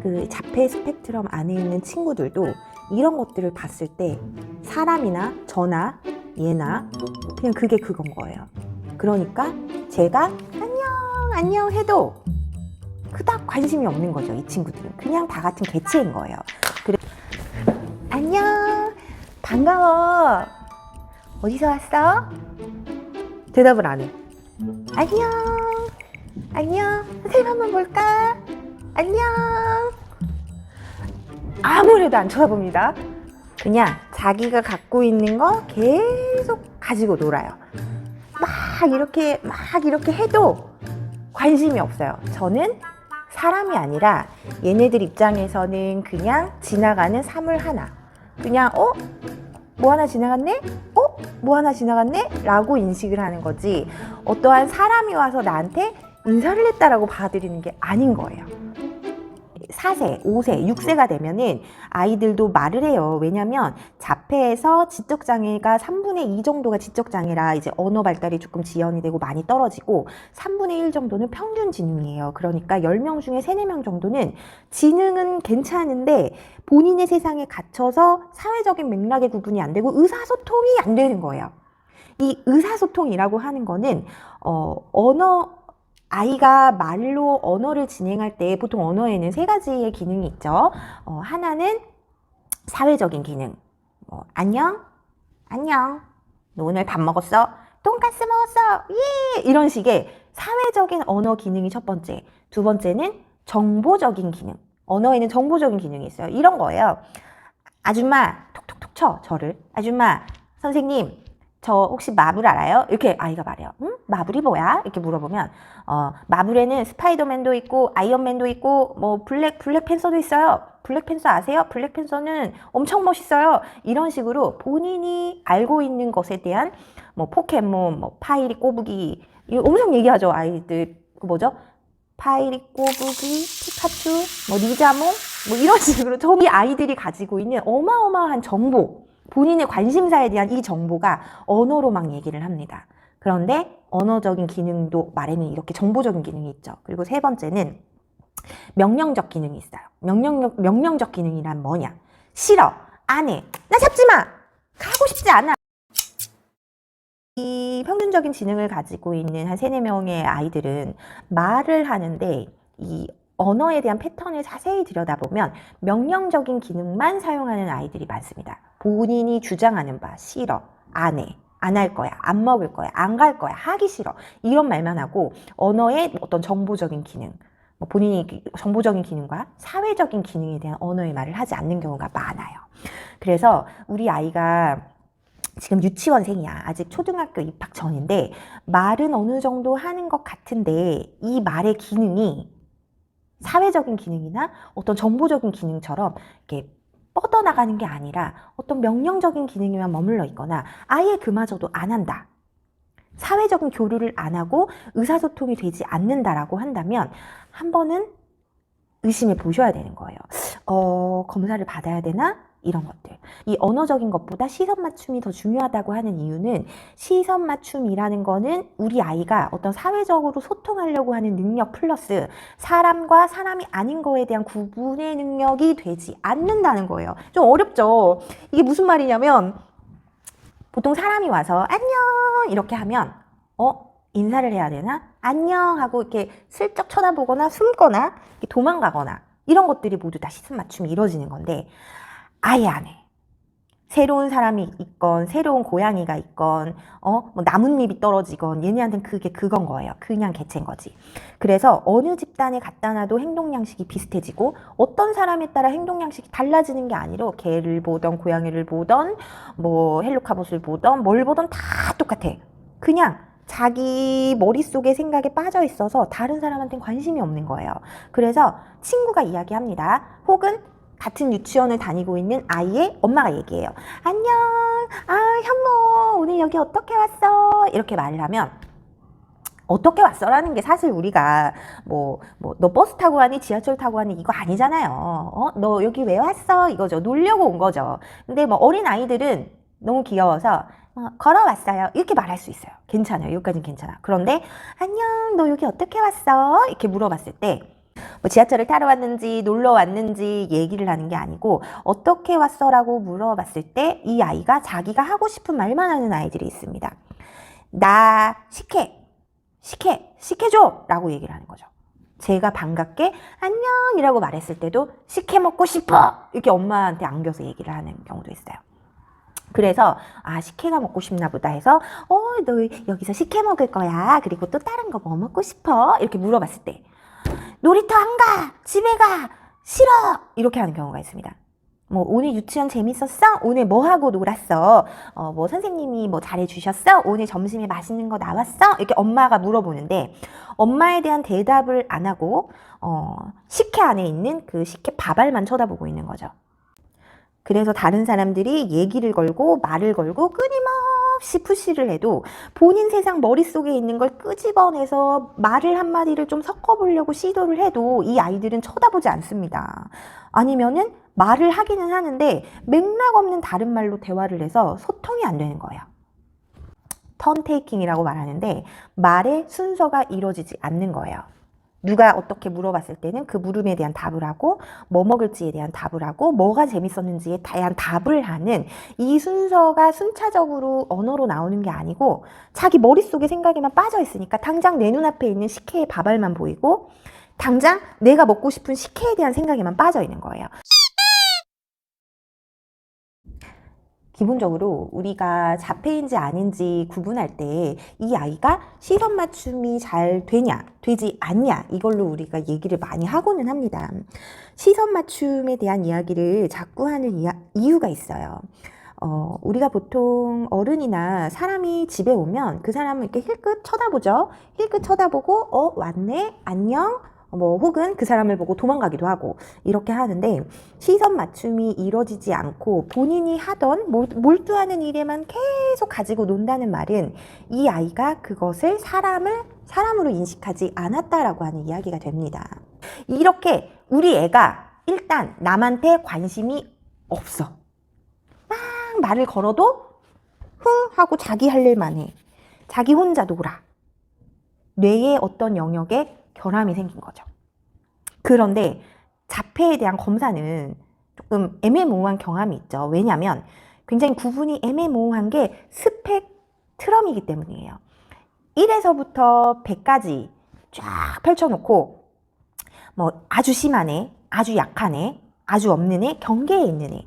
그 자폐 스펙트럼 안에 있는 친구들도 이런 것들을 봤을 때 사람이나 저나 얘나 그냥 그게 그건 거예요. 그러니까 제가 안녕 해도 그닥 관심이 없는 거죠. 이 친구들은 그냥 다 같은 개체인 거예요. 그래, 안녕, 반가워, 어디서 왔어? 대답을 안 해. 안녕, 선생님 한번 볼까? 안녕. 아무래도 안 쳐다봅니다. 그냥 자기가 갖고 있는 거 계속 가지고 놀아요. 막 이렇게 해도 관심이 없어요. 저는 사람이 아니라 얘네들 입장에서는 그냥 지나가는 사물 하나. 그냥 뭐 하나 지나갔네? 뭐 하나 지나갔네? 라고 인식을 하는 거지, 어떠한 사람이 와서 나한테 인사를 했다라고 받아들이는 게 아닌 거예요. 4세, 5세, 6세가 되면은 아이들도 말을 해요. 왜냐면 자폐에서 지적장애가 3분의 2 정도가 지적장애라 이제 언어 발달이 조금 지연이 되고 많이 떨어지고 3분의 1 정도는 평균 지능이에요. 그러니까 10명 중에 3, 4명 정도는 지능은 괜찮은데 본인의 세상에 갇혀서 사회적인 맥락의 구분이 안 되고 의사소통이 안 되는 거예요. 이 의사소통이라고 하는 거는 아이가 말로 언어를 진행할 때 보통 언어에는 3가지의 기능이 있죠. 하나는 사회적인 기능. 안녕? 너 오늘 밥 먹었어? 돈까스 먹었어? 예! 이런 식의 사회적인 언어 기능이 첫 번째. 두 번째는 정보적인 기능. 언어에는 정보적인 기능이 있어요. 이런 거예요. 아줌마, 톡톡톡 쳐, 저를. 아줌마, 선생님, 저 혹시 마블 알아요? 이렇게 아이가 말해요. 응? 마블이 뭐야? 이렇게 물어보면 마블에는 스파이더맨도 있고 아이언맨도 있고 뭐 블랙팬서도 있어요. 블랙팬서 아세요? 블랙팬서는 엄청 멋있어요. 이런 식으로 본인이 알고 있는 것에 대한 뭐 포켓몬, 뭐 파이리 꼬부기 이거 엄청 얘기하죠. 아이들 그 뭐죠? 파이리 꼬부기, 피카츄, 뭐 리자몽 뭐 이런 식으로 저희 아이들이 가지고 있는 어마어마한 정보, 본인의 관심사에 대한 이 정보가 언어로 막 얘기를 합니다. 그런데 언어적인 기능도 말에는 이렇게 정보적인 기능이 있죠. 그리고 세 번째는 명령적 기능이 있어요. 명령적 기능이란 뭐냐? 싫어, 안 해, 나 잡지 마, 가고 싶지 않아. 이 평균적인 지능을 가지고 있는 한 3, 4명의 아이들은 말을 하는데 이 언어에 대한 패턴을 자세히 들여다보면 명령적인 기능만 사용하는 아이들이 많습니다. 본인이 주장하는 바, 싫어, 안 해, 안 할 거야, 안 먹을 거야, 안 갈 거야, 하기 싫어, 이런 말만 하고 언어의 어떤 정보적인 기능, 본인이 정보적인 기능과 사회적인 기능에 대한 언어의 말을 하지 않는 경우가 많아요. 그래서 우리 아이가 지금 유치원생이야. 아직 초등학교 입학 전인데 말은 어느 정도 하는 것 같은데 이 말의 기능이 사회적인 기능이나 어떤 정보적인 기능처럼 이렇게 뻗어나가는 게 아니라 어떤 명령적인 기능에만 머물러 있거나 아예 그마저도 안 한다. 사회적인 교류를 안 하고 의사소통이 되지 않는다라고 한다면 한 번은 의심해 보셔야 되는 거예요. 검사를 받아야 되나? 이런 것들. 이 언어적인 것보다 시선 맞춤이 더 중요하다고 하는 이유는 시선 맞춤이라는 거는 우리 아이가 어떤 사회적으로 소통하려고 하는 능력 플러스 사람과 사람이 아닌 거에 대한 구분의 능력이 되지 않는다는 거예요. 좀 어렵죠? 이게 무슨 말이냐면 보통 사람이 와서 안녕 이렇게 하면 인사를 해야 되나? 안녕 하고 이렇게 슬쩍 쳐다보거나 숨거나 도망가거나 이런 것들이 모두 다 시선 맞춤이 이루어지는 건데 아예 안 해. 새로운 사람이 있건 새로운 고양이가 있건 뭐 나뭇잎이 떨어지건 얘네한테는 그게 그건 거예요. 그냥 개체인 거지. 그래서 어느 집단에 갖다 놔도 행동 양식이 비슷해지고 어떤 사람에 따라 행동 양식이 달라지는 게 아니라 개를 보던 고양이를 보던 뭐 헬로카봇을 보던 뭘 보던 다 똑같아. 그냥 자기 머릿속에 생각에 빠져 있어서 다른 사람한테는 관심이 없는 거예요. 그래서 친구가 이야기합니다. 혹은 같은 유치원을 다니고 있는 아이의 엄마가 얘기해요. 안녕, 현모 오늘 여기 어떻게 왔어? 이렇게 말을 하면 어떻게 왔어라는 게 사실 우리가 너 버스 타고 가니 지하철 타고 가니 이거 아니잖아요. 너 여기 왜 왔어? 이거죠. 놀려고 온 거죠. 근데 어린 아이들은 너무 귀여워서 걸어왔어요. 이렇게 말할 수 있어요. 괜찮아요. 여기까지는 괜찮아. 그런데 안녕, 너 여기 어떻게 왔어? 이렇게 물어봤을 때 뭐 지하철을 타러 왔는지 놀러 왔는지 얘기를 하는 게 아니고 어떻게 왔어라고 물어봤을 때 이 아이가 자기가 하고 싶은 말만 하는 아이들이 있습니다. 나 식혜줘 라고 얘기를 하는 거죠. 제가 반갑게 안녕이라고 말했을 때도 식혜 먹고 싶어 이렇게 엄마한테 안겨서 얘기를 하는 경우도 있어요. 그래서 식혜가 먹고 싶나 보다 해서 너 여기서 식혜 먹을 거야. 그리고 또 다른 거 뭐 먹고 싶어? 이렇게 물어봤을 때 놀이터 안 가! 집에 가! 싫어! 이렇게 하는 경우가 있습니다. 뭐 오늘 유치원 재밌었어? 오늘 뭐 하고 놀았어? 뭐 선생님이 뭐 잘해주셨어? 오늘 점심에 맛있는 거 나왔어? 이렇게 엄마가 물어보는데 엄마에 대한 대답을 안 하고 식혜 안에 있는 그 식혜 밥알만 쳐다보고 있는 거죠. 그래서 다른 사람들이 얘기를 걸고 말을 걸고 끊임없이 푸시를 해도 본인 세상 머릿속에 있는 걸 끄집어내서 말을 한마디를 좀 섞어보려고 시도를 해도 이 아이들은 쳐다보지 않습니다. 아니면은 말을 하기는 하는데 맥락 없는 다른 말로 대화를 해서 소통이 안 되는 거예요. 턴테이킹이라고 말하는데 말의 순서가 이루어지지 않는 거예요. 누가 어떻게 물어봤을 때는 그 물음에 대한 답을 하고 뭐 먹을지에 대한 답을 하고 뭐가 재밌었는지에 대한 답을 하는 이 순서가 순차적으로 언어로 나오는 게 아니고 자기 머릿속에 생각에만 빠져 있으니까 당장 내 눈앞에 있는 식혜의 밥알만 보이고 당장 내가 먹고 싶은 식혜에 대한 생각에만 빠져 있는 거예요. 기본적으로 우리가 자폐인지 아닌지 구분할 때 이 아이가 시선 맞춤이 잘 되냐, 되지 않냐 이걸로 우리가 얘기를 많이 하고는 합니다. 시선 맞춤에 대한 이야기를 자꾸 하는 이유가 있어요. 우리가 보통 어른이나 사람이 집에 오면 그 사람을 이렇게 힐끗 쳐다보죠. 힐끗 쳐다보고 왔네, 안녕. 뭐 혹은 그 사람을 보고 도망가기도 하고 이렇게 하는데 시선 맞춤이 이루어지지 않고 본인이 하던 몰두하는 일에만 계속 가지고 논다는 말은 이 아이가 그것을 사람으로 인식하지 않았다라고 하는 이야기가 됩니다. 이렇게 우리 애가 일단 남한테 관심이 없어. 막 말을 걸어도 흥 하고 자기 할 일만 해. 자기 혼자 놀아. 뇌의 어떤 영역에 결함이 생긴 거죠. 그런데 자폐에 대한 검사는 조금 애매모호한 경험이 있죠. 왜냐하면 굉장히 구분이 애매모호한 게 스펙트럼이기 때문이에요. 1에서부터 100까지 쫙 펼쳐놓고 뭐 아주 심한 애, 아주 약한 애, 아주 없는 애, 경계에 있는 애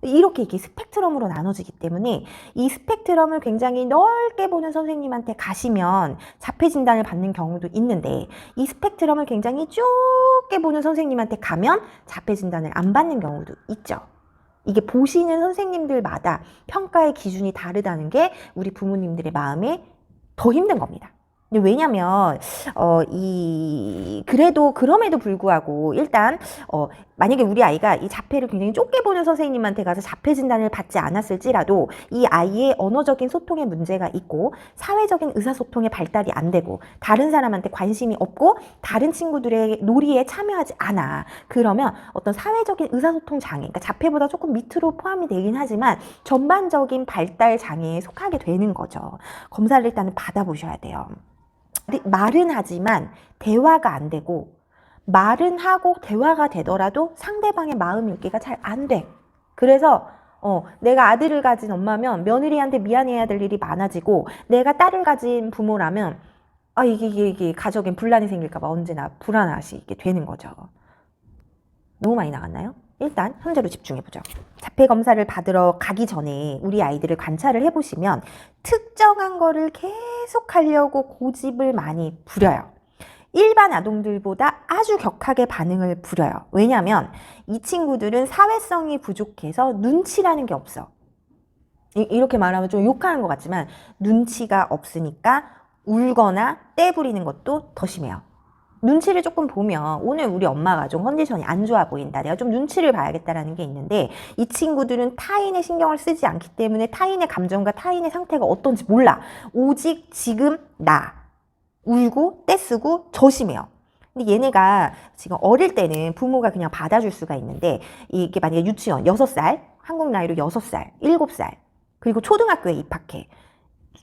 이렇게 스펙트럼으로 나눠지기 때문에 이 스펙트럼을 굉장히 넓게 보는 선생님한테 가시면 자폐 진단을 받는 경우도 있는데 이 스펙트럼을 굉장히 좁게 보는 선생님한테 가면 자폐 진단을 안 받는 경우도 있죠. 이게 보시는 선생님들마다 평가의 기준이 다르다는 게 우리 부모님들의 마음에 더 힘든 겁니다. 왜냐면 그래도 그럼에도 불구하고 일단 만약에 우리 아이가 이 자폐를 굉장히 좁게 보는 선생님한테 가서 자폐 진단을 받지 않았을지라도 이 아이의 언어적인 소통에 문제가 있고 사회적인 의사소통의 발달이 안 되고 다른 사람한테 관심이 없고 다른 친구들의 놀이에 참여하지 않아. 그러면 어떤 사회적인 의사소통 장애, 그러니까 자폐보다 조금 밑으로 포함이 되긴 하지만 전반적인 발달 장애에 속하게 되는 거죠. 검사를 일단은 받아보셔야 돼요. 말은 하지만 대화가 안 되고 말은 하고 대화가 되더라도 상대방의 마음 읽기가 잘 안 돼. 그래서 내가 아들을 가진 엄마면 며느리한테 미안해야 될 일이 많아지고 내가 딸을 가진 부모라면 이게 가족엔 분란이 생길까 봐 언제나 불안하시게 되는 거죠. 너무 많이 나갔나요? 일단 현재로 집중해보죠. 자폐 검사를 받으러 가기 전에 우리 아이들을 관찰을 해보시면 특정한 거를 계속 하려고 고집을 많이 부려요. 일반 아동들보다 아주 격하게 반응을 부려요. 왜냐하면 이 친구들은 사회성이 부족해서 눈치라는 게 없어. 이렇게 말하면 좀 욕하는 것 같지만 눈치가 없으니까 울거나 떼부리는 것도 더 심해요. 눈치를 조금 보면 오늘 우리 엄마가 좀 컨디션이 안 좋아 보인다. 내가 좀 눈치를 봐야겠다라는 게 있는데 이 친구들은 타인의 신경을 쓰지 않기 때문에 타인의 감정과 타인의 상태가 어떤지 몰라. 오직 지금 나. 울고 떼쓰고 저심해요. 근데 얘네가 지금 어릴 때는 부모가 그냥 받아줄 수가 있는데 이게 만약에 유치원 6살, 한국 나이로 6살, 7살 그리고 초등학교에 입학해.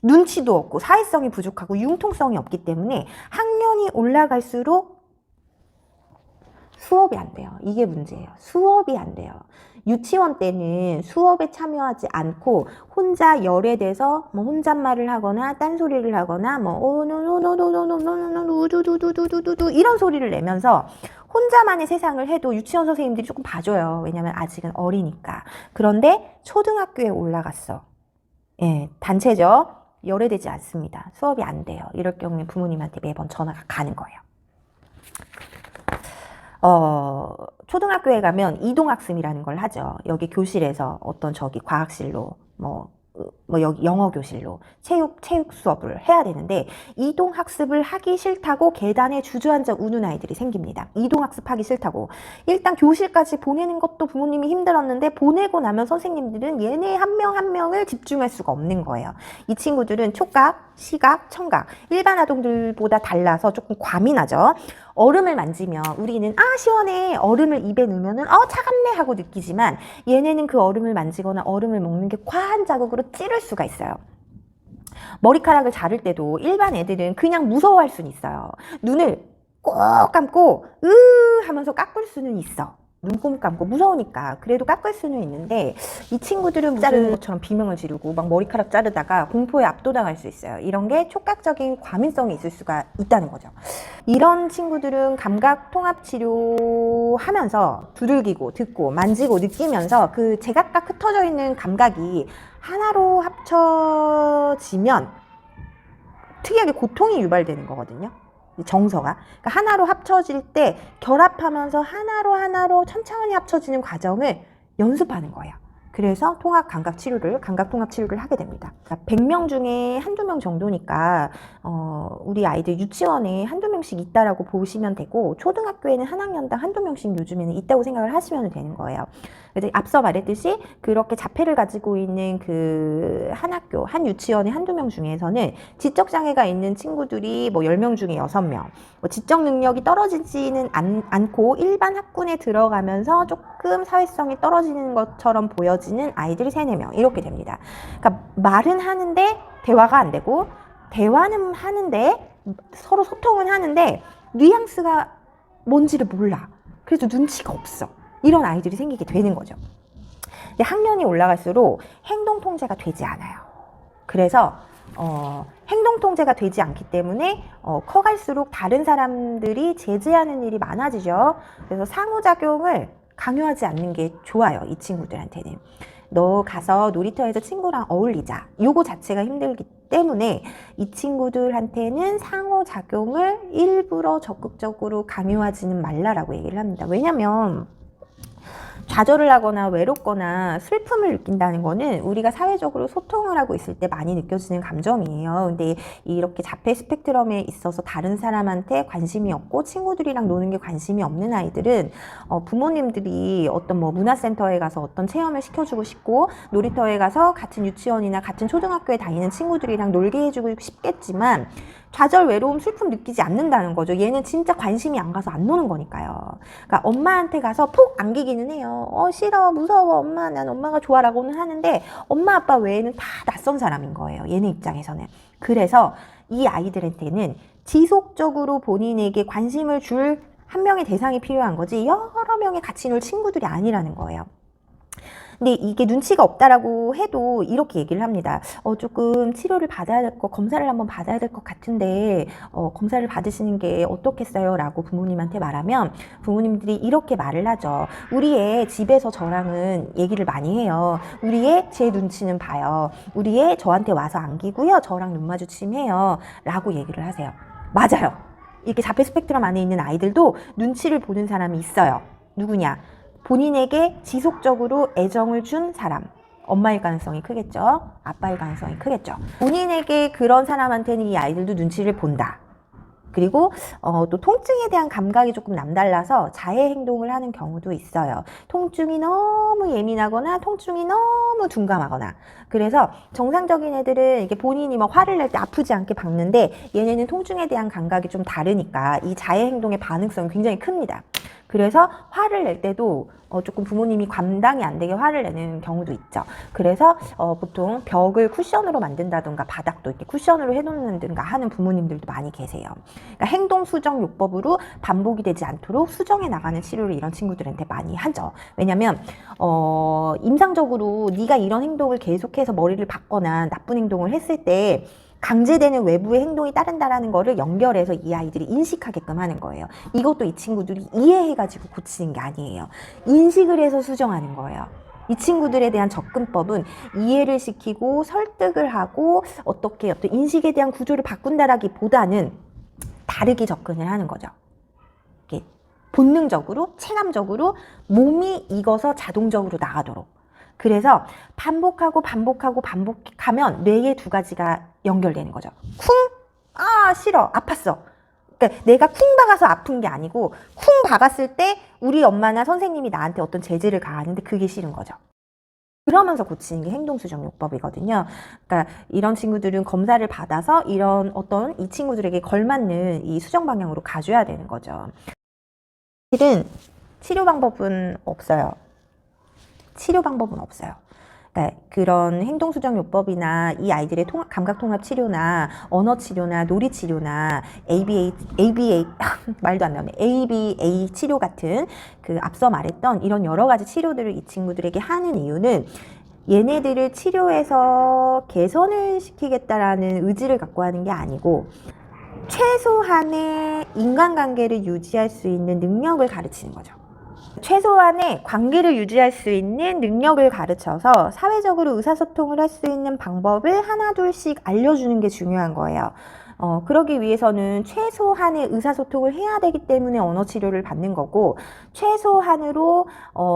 눈치도 없고 사회성이 부족하고 융통성이 없기 때문에 학년이 올라갈수록 수업이 안 돼요. 이게 문제예요. 수업이 안 돼요. 유치원 때는 수업에 참여하지 않고 혼자 열애돼서 뭐 혼잣말을 하거나 딴소리를 하거나 뭐 우두두두두두두두두 이런 소리를 내면서 혼자만의 세상을 해도 유치원 선생님들이 조금 봐줘요. 왜냐면 아직은 어리니까. 그런데 초등학교에 올라갔어. 예, 단체죠. 열애되지 않습니다. 수업이 안 돼요. 이럴 경우에 부모님한테 매번 전화가 가는 거예요. 초등학교에 가면 이동학습이라는 걸 하죠. 여기 교실에서 어떤 저기 과학실로 뭐 여기 영어 교실로 체육 수업을 해야 되는데 이동학습을 하기 싫다고 계단에 주저앉아 우는 아이들이 생깁니다. 이동학습 하기 싫다고. 일단 교실까지 보내는 것도 부모님이 힘들었는데 보내고 나면 선생님들은 얘네 한 명 한 명을 집중할 수가 없는 거예요. 이 친구들은 촉각, 시각, 청각 일반 아동들보다 달라서 조금 과민하죠. 얼음을 만지면 우리는 아 시원해 얼음을 입에 넣으면은 차갑네 하고 느끼지만 얘네는 그 얼음을 만지거나 얼음을 먹는 게 과한 자극으로 찌를 수가 있어요. 머리카락을 자를 때도 일반 애들은 그냥 무서워할 수는 있어요. 눈을 꼭 감고 하면서 깎을 수는 있어. 눈곱 감고 무서우니까 그래도 깎을 수는 있는데 이 친구들은 자르는 것처럼 비명을 지르고 막 머리카락 자르다가 공포에 압도당할 수 있어요. 이런 게 촉각적인 과민성이 있을 수가 있다는 거죠. 이런 친구들은 감각 통합 치료하면서 두들기고 듣고 만지고 느끼면서 그 제각각 흩어져 있는 감각이 하나로 합쳐지면 특이하게 고통이 유발되는 거거든요. 정서가. 그러니까 하나로 합쳐질 때 결합하면서 하나로 천천히 합쳐지는 과정을 연습하는 거예요. 그래서 감각 통합 치료를 하게 됩니다. 그러니까 100명 중에 한두 명 정도니까 우리 아이들 유치원에 한두 명씩 있다라고 보시면 되고 초등학교에는 한 학년당 한두 명씩 요즘에는 있다고 생각을 하시면 되는 거예요. 그래서 앞서 말했듯이 그렇게 자폐를 가지고 있는 그 한 학교, 한 유치원의 한두 명 중에서는 지적장애가 있는 친구들이 뭐 10명 중에 6명, 뭐 지적 능력이 떨어지지는 않고 일반 학군에 들어가면서 조금 사회성이 떨어지는 것처럼 보여지는 아이들이 3, 4명 이렇게 됩니다. 그러니까 말은 하는데 대화가 안 되고 대화는 하는데 서로 소통은 하는데 뉘앙스가 뭔지를 몰라. 그래서 눈치가 없어. 이런 아이들이 생기게 되는 거죠. 학년이 올라갈수록 행동 통제가 되지 않아요. 그래서 행동 통제가 되지 않기 때문에 커갈수록 다른 사람들이 제재하는 일이 많아지죠. 그래서 상호작용을 강요하지 않는 게 좋아요. 이 친구들한테는. 너 가서 놀이터에서 친구랑 어울리자. 요거 자체가 힘들기 때문에 이 친구들한테는 상호작용을 일부러 적극적으로 강요하지는 말라라고 얘기를 합니다. 왜냐면 좌절을 하거나 외롭거나 슬픔을 느낀다는 거는 우리가 사회적으로 소통을 하고 있을 때 많이 느껴지는 감정이에요. 근데 이렇게 자폐 스펙트럼에 있어서 다른 사람한테 관심이 없고 친구들이랑 노는 게 관심이 없는 아이들은 부모님들이 어떤 뭐 문화센터에 가서 어떤 체험을 시켜주고 싶고 놀이터에 가서 같은 유치원이나 같은 초등학교에 다니는 친구들이랑 놀게 해주고 싶겠지만 좌절, 외로움, 슬픔 느끼지 않는다는 거죠. 얘는 진짜 관심이 안 가서 안 노는 거니까요. 그러니까 엄마한테 가서 푹 안기기는 해요. 싫어, 무서워, 엄마, 난 엄마가 좋아라고는 하는데 엄마, 아빠 외에는 다 낯선 사람인 거예요. 얘네 입장에서는. 그래서 이 아이들한테는 지속적으로 본인에게 관심을 줄 한 명의 대상이 필요한 거지 여러 명의 같이 놀 친구들이 아니라는 거예요. 근데 이게 눈치가 없다라고 해도 이렇게 얘기를 합니다. 조금 치료를 받아야 될 것, 검사를 한번 받아야 될 것 같은데 검사를 받으시는 게 어떻겠어요? 라고 부모님한테 말하면 부모님들이 이렇게 말을 하죠. 우리 애 집에서 저랑은 얘기를 많이 해요. 우리 애 제 눈치는 봐요. 우리 애 저한테 와서 안기고요. 저랑 눈 마주침 해요. 라고 얘기를 하세요. 맞아요. 이렇게 자폐 스펙트럼 안에 있는 아이들도 눈치를 보는 사람이 있어요. 누구냐? 본인에게 지속적으로 애정을 준 사람. 엄마일 가능성이 크겠죠. 아빠일 가능성이 크겠죠. 본인에게 그런 사람한테는 이 아이들도 눈치를 본다. 그리고 또 통증에 대한 감각이 조금 남달라서 자해 행동을 하는 경우도 있어요. 통증이 너무 예민하거나 통증이 너무 둔감하거나. 그래서 정상적인 애들은 이게 본인이 막 화를 낼 때 아프지 않게 박는데 얘네는 통증에 대한 감각이 좀 다르니까 이 자해 행동의 반응성이 굉장히 큽니다. 그래서 화를 낼 때도 조금 부모님이 감당이 안 되게 화를 내는 경우도 있죠. 그래서 보통 벽을 쿠션으로 만든다든가 바닥도 이렇게 쿠션으로 해놓는든가 하는 부모님들도 많이 계세요. 그러니까 행동 수정 요법으로 반복이 되지 않도록 수정해 나가는 치료를 이런 친구들한테 많이 하죠. 왜냐면 임상적으로 네가 이런 행동을 계속해서 머리를 박거나 나쁜 행동을 했을 때 강제되는 외부의 행동이 따른다라는 거를 연결해서 이 아이들이 인식하게끔 하는 거예요. 이것도 이 친구들이 이해해가지고 고치는 게 아니에요. 인식을 해서 수정하는 거예요. 이 친구들에 대한 접근법은 이해를 시키고 설득을 하고 어떻게 어떤 인식에 대한 구조를 바꾼다라기보다는 다르게 접근을 하는 거죠. 이렇게 본능적으로, 체감적으로 몸이 익어서 자동적으로 나가도록. 그래서 반복하면 뇌의 두 가지가 연결되는 거죠. 쿵! 아, 싫어. 아팠어. 그러니까 내가 쿵 박아서 아픈 게 아니고 쿵 박았을 때 우리 엄마나 선생님이 나한테 어떤 제재를 가하는데 그게 싫은 거죠. 그러면서 고치는 게 행동수정요법이거든요. 그러니까 이런 친구들은 검사를 받아서 이런 어떤 이 친구들에게 걸맞는 이 수정 방향으로 가줘야 되는 거죠. 사실은 치료 방법은 없어요. 치료 방법은 없어요. 그러니까 그런 행동수정요법이나 이 아이들의 감각통합치료나 언어치료나 놀이치료나 ABA 말도 안 나오네. ABA 치료 같은 그 앞서 말했던 이런 여러 가지 치료들을 이 친구들에게 하는 이유는 얘네들을 치료해서 개선을 시키겠다라는 의지를 갖고 하는 게 아니고 최소한의 인간관계를 유지할 수 있는 능력을 가르치는 거죠. 최소한의 관계를 유지할 수 있는 능력을 가르쳐서 사회적으로 의사소통을 할 수 있는 방법을 하나 둘씩 알려주는 게 중요한 거예요. 그러기 위해서는 최소한의 의사소통을 해야 되기 때문에 언어치료를 받는 거고 최소한으로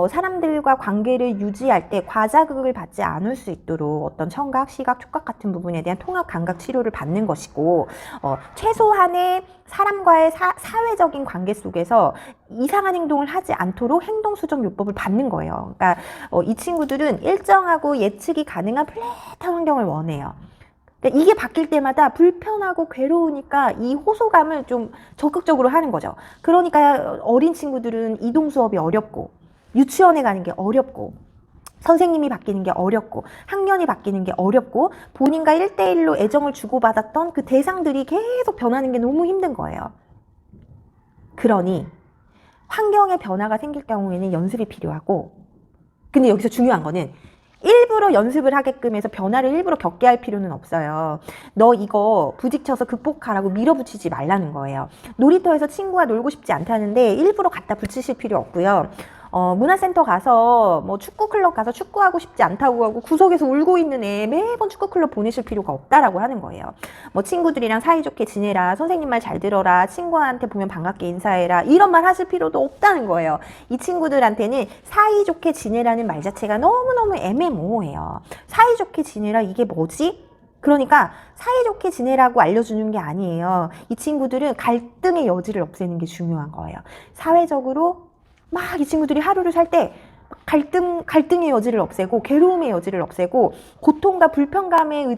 사람들과 관계를 유지할 때 과자극을 받지 않을 수 있도록 어떤 청각, 시각, 촉각 같은 부분에 대한 통합감각 치료를 받는 것이고 최소한의 사람과의 사회적인 관계 속에서 이상한 행동을 하지 않도록 행동수정요법을 받는 거예요. 그러니까 이 친구들은 일정하고 예측이 가능한 플랫한 환경을 원해요. 그러니까 이게 바뀔 때마다 불편하고 괴로우니까 이 호소감을 좀 적극적으로 하는 거죠. 그러니까 어린 친구들은 이동 수업이 어렵고 유치원에 가는 게 어렵고 선생님이 바뀌는 게 어렵고 학년이 바뀌는 게 어렵고 본인과 1대1로 애정을 주고받았던 그 대상들이 계속 변하는 게 너무 힘든 거예요. 그러니 환경의 변화가 생길 경우에는 연습이 필요하고 근데 여기서 중요한 거는 일부러 연습을 하게끔 해서 변화를 일부러 겪게 할 필요는 없어요. 너 이거 부딪혀서 극복하라고 밀어붙이지 말라는 거예요. 놀이터에서 친구와 놀고 싶지 않다는데 일부러 갖다 붙이실 필요 없고요. 문화센터 가서 뭐 축구클럽 가서 축구하고 싶지 않다고 하고 구석에서 울고 있는 애 매번 축구클럽 보내실 필요가 없다라고 하는 거예요. 뭐 친구들이랑 사이좋게 지내라, 선생님 말 잘 들어라, 친구한테 보면 반갑게 인사해라 이런 말 하실 필요도 없다는 거예요. 이 친구들한테는 사이좋게 지내라는 말 자체가 너무너무 애매모호해요. 사이좋게 지내라 이게 뭐지? 그러니까 사이좋게 지내라고 알려주는 게 아니에요. 이 친구들은 갈등의 여지를 없애는 게 중요한 거예요. 사회적으로 막 이 친구들이 하루를 살 때 갈등의 여지를 없애고 괴로움의 여지를 없애고 고통과 불편감의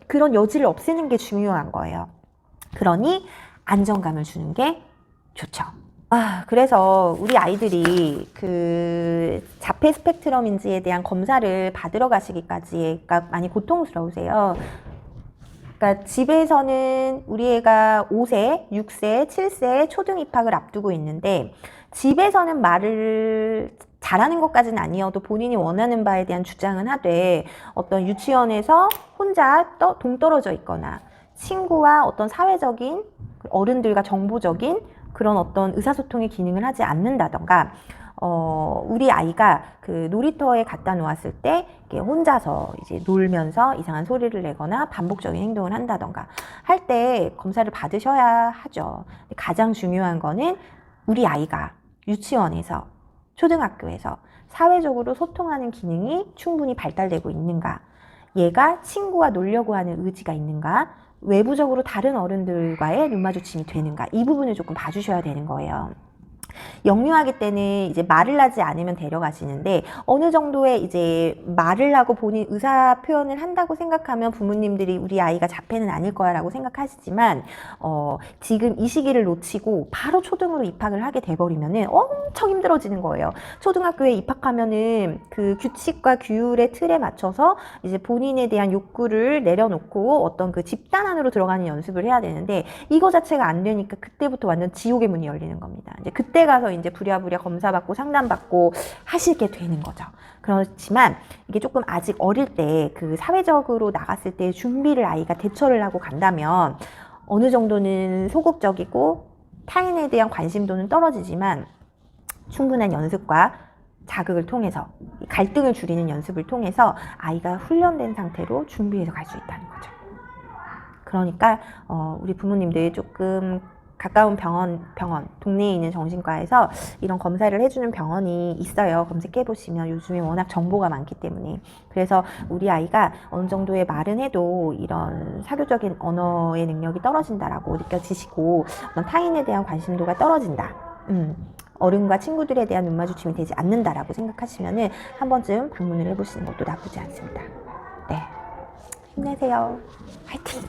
그런 여지를 없애는 게 중요한 거예요. 그러니 안정감을 주는 게 좋죠. 그래서 우리 아이들이 그 자폐 스펙트럼인지에 대한 검사를 받으러 가시기까지가 많이 고통스러우세요. 그러니까 집에서는 우리 애가 5세, 6세, 7세 초등 입학을 앞두고 있는데 집에서는 말을 잘하는 것까지는 아니어도 본인이 원하는 바에 대한 주장은 하되 어떤 유치원에서 혼자 동떨어져 있거나 친구와 어떤 사회적인 어른들과 정보적인 그런 어떤 의사소통의 기능을 하지 않는다던가 우리 아이가 그 놀이터에 갖다 놓았을 때 혼자서 이제 놀면서 이상한 소리를 내거나 반복적인 행동을 한다던가 할 때 검사를 받으셔야 하죠. 가장 중요한 거는 우리 아이가 유치원에서 초등학교에서 사회적으로 소통하는 기능이 충분히 발달되고 있는가, 얘가 친구와 놀려고 하는 의지가 있는가, 외부적으로 다른 어른들과의 눈 마주침이 되는가 이 부분을 조금 봐주셔야 되는 거예요. 영유아기 때는 이제 말을 하지 않으면 데려가시는데 어느 정도의 이제 말을 하고 본인 의사 표현을 한다고 생각하면 부모님들이 우리 아이가 자폐는 아닐 거야 라고 생각하시지만 지금 이 시기를 놓치고 바로 초등으로 입학을 하게 돼버리면은 엄청 힘들어지는 거예요. 초등학교에 입학하면은 그 규칙과 규율의 틀에 맞춰서 이제 본인에 대한 욕구를 내려놓고 어떤 그 집단 안으로 들어가는 연습을 해야 되는데 이거 자체가 안 되니까 그때부터 완전 지옥의 문이 열리는 겁니다. 이제 그때 가서 이제 부랴부랴 검사받고 상담받고 하시게 되는 거죠. 그렇지만 이게 조금 아직 어릴 때 그 사회적으로 나갔을 때 준비를 아이가 대처를 하고 간다면 어느 정도는 소극적이고 타인에 대한 관심도는 떨어지지만 충분한 연습과 자극을 통해서 갈등을 줄이는 연습을 통해서 아이가 훈련된 상태로 준비해서 갈 수 있다는 거죠. 그러니까 우리 부모님들 조금 가까운 병원, 동네에 있는 정신과에서 이런 검사를 해주는 병원이 있어요. 검색해 보시면 요즘에 워낙 정보가 많기 때문에. 그래서 우리 아이가 어느 정도의 말은 해도 이런 사교적인 언어의 능력이 떨어진다라고 느껴지시고 어떤 타인에 대한 관심도가 떨어진다. 어른과 친구들에 대한 눈 마주침이 되지 않는다라고 생각하시면은 한 번쯤 방문을 해보시는 것도 나쁘지 않습니다. 네, 힘내세요. 화이팅!